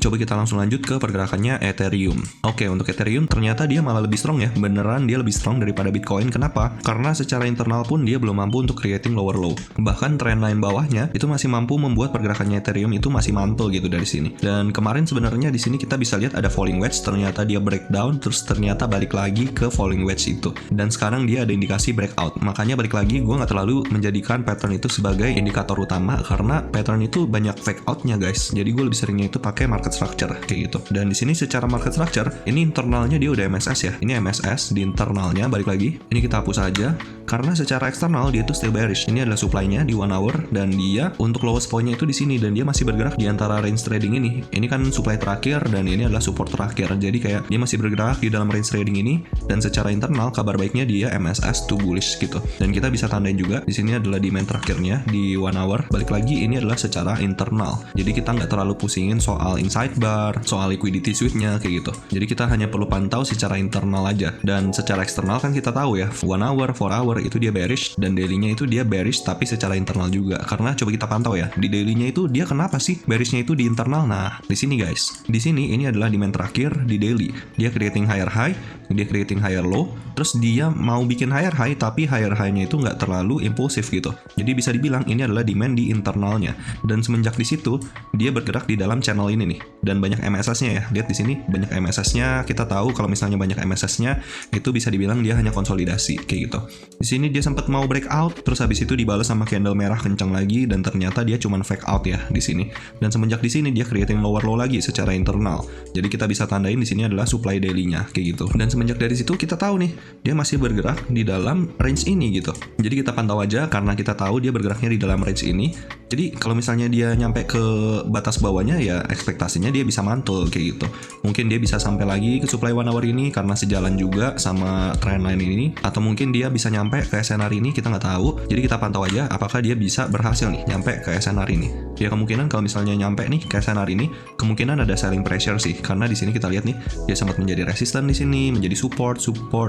Coba kita langsung lanjut ke pergerakannya Ethereum. Oke, untuk Ethereum ternyata dia malah lebih strong ya. Beneran dia lebih strong daripada Bitcoin. Kenapa? Karena secara internal pun dia belum mampu untuk creating lower low. Bahkan trendline bawahnya itu masih mampu membuat pergerakannya Ethereum itu masih mantul gitu dari sini. Dan kemarin sebenarnya di sini kita bisa lihat ada falling wedge, ternyata dia breakdown, terus ternyata balik lagi ke falling wedge itu. Dan sekarang dia ada indikasi breakout. Makanya balik lagi gue nggak terlalu menjadikan pattern itu sebagai indikator utama karena pattern itu banyak fake outnya guys. Jadi gue lebih seringnya itu pakai market structure kayak gitu. Dan di sini secara market structure ini internalnya dia udah MSS ya. Ini MSS di internalnya balik lagi. Ini kita hapus aja karena secara eksternal dia itu still bearish. Ini adalah supply-nya di 1 hour dan dia untuk lowest point-nya itu di sini dan dia masih bergerak di antara range trading ini. Ini kan supply terakhir dan ini adalah support terakhir. Jadi kayak dia masih bergerak di dalam range trading ini dan secara internal kabar baiknya dia MSS to bullish gitu. Dan kita bisa tandain juga di sini adalah demand terakhirnya di 1 hour. Balik lagi ini adalah secara internal. Jadi kita nggak terlalu pusingin soal inside bar, soal liquidity sweep-nya kayak gitu. Jadi kita hanya perlu pantau secara internal aja. Dan secara eksternal kan kita tahu ya, 1 hour, 4 hour itu dia bearish dan daily-nya itu dia bearish tapi secara internal juga. Karena coba kita pantau ya, di daily-nya itu dia kenapa sih bearish-nya itu di internal? Nah, di sini guys. Di sini ini adalah demand terakhir di daily. Dia creating higher high, dia creating higher low, terus dia mau bikin higher high tapi higher high-nya itu nggak terlalu impulsif gitu. Jadi bisa dibilang ini adalah demand di internalnya. Dan semenjak di situ dia bergerak di dalam channel ini nih. Dan banyak MSS-nya ya. Lihat di sini banyak MSS-nya. Kita tahu kalau misalnya banyak MSS-nya itu bisa dibilang dia hanya konsolidasi kayak gitu. Di sini dia sempat mau breakout, terus habis itu dibalas sama candle merah kencang lagi dan ternyata dia cuma fake out ya di sini. Dan semenjak di sini dia creating lower low lagi secara internal. Jadi kita bisa tandain di sini adalah supply daily-nya kayak gitu. Dan semenjak dari situ kita tahu nih dia masih bergerak di dalam range ini gitu. Jadi kita pantau aja karena kita tahu dia bergeraknya di dalam range ini. Jadi kalau misalnya dia nyampe ke batas bawahnya ya ekspektasinya dia bisa mantul kayak gitu. Mungkin dia bisa sampai lagi ke supply 1 hour ini karena sejalan juga sama trendline ini, atau mungkin dia bisa nyampe ke SNR ini, kita nggak tahu. Jadi kita pantau aja apakah dia bisa berhasil nih nyampe ke SNR ini. Ya kemungkinan kalau misalnya nyampe nih ke SNR ini, kemungkinan ada selling pressure sih karena di sini kita lihat nih dia sempat menjadi resisten di sini, menjadi support,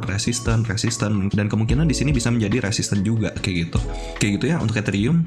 resisten, dan kemungkinan di sini bisa menjadi resisten juga kayak gitu. Kayak gitu ya untuk Ethereum.